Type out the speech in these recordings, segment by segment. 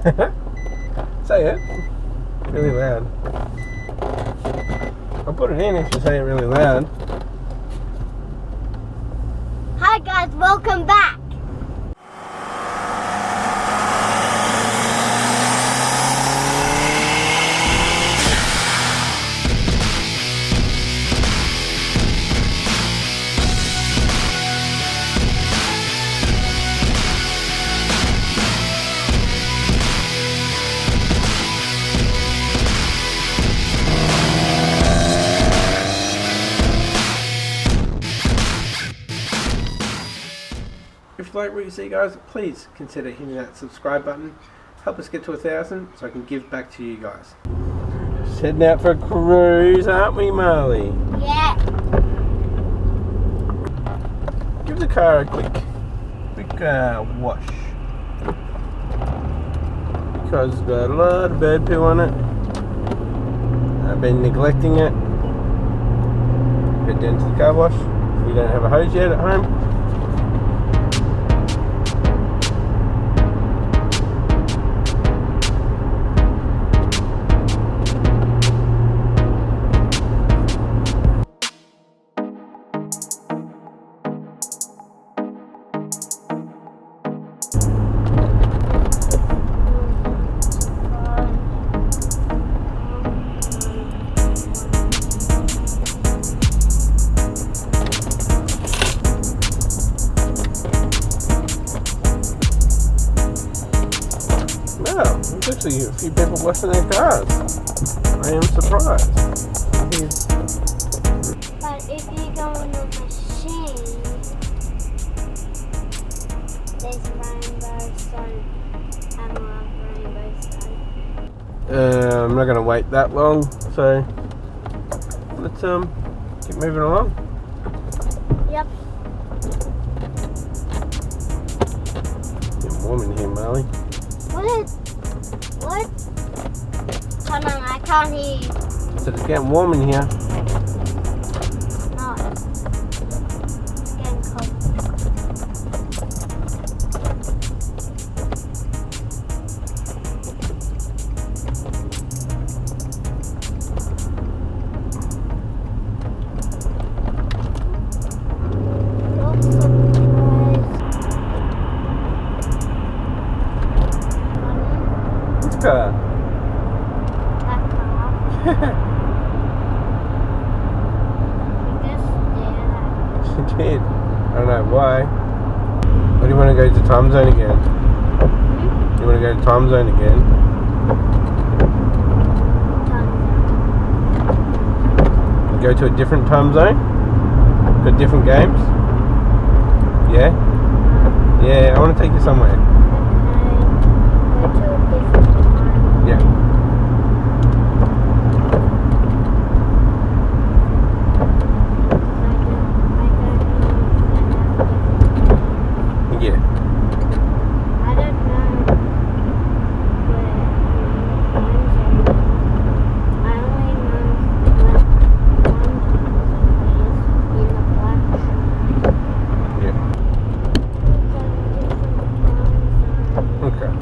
Say it. Really loud. I'll put it in if you say it really loud. Hi guys, welcome back. If you like what you see, guys, please consider hitting that subscribe button. Help us get to 1,000 so I can give back to you guys. Just heading out for a cruise, aren't we, Marley? Yeah. Give the car a quick wash. Because it's got a lot of bird poo on it. I've been neglecting it. Head down to the car wash. We don't have a hose yet at home. There's actually a few people washing their cars. I am surprised. But if you go on the machine, there's rainbow stone and more rainbow stone. I'm not going to wait that long, so let's keep moving along. Yep. Getting warm in here, Marley. What? Hold on, I can't hear you. So it's getting warm in here. No, it's getting cold. This car. She did. I don't know why. Or do you want to go to time zone again? You want to go to time zone again? Go to a different time zone? For different games? Yeah? Yeah, I want to take you somewhere. Yeah. Yeah. I don't know where I only know what is in the black. Yeah. Okay.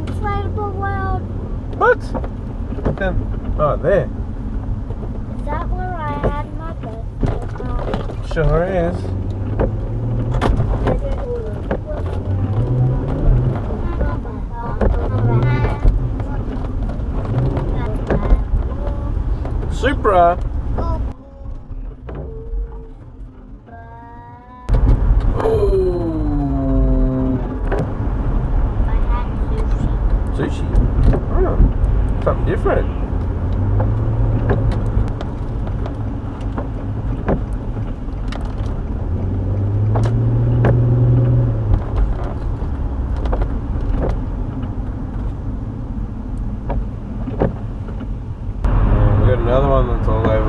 Inflatable world. What? Oh, there. Is that where I had my birthday party? Sure is. Supra. Sushi. Oh, something different. We got another one that's all over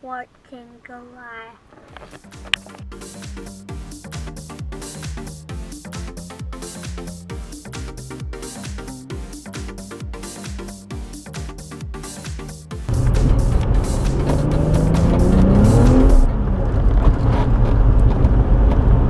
watching. Goodbye.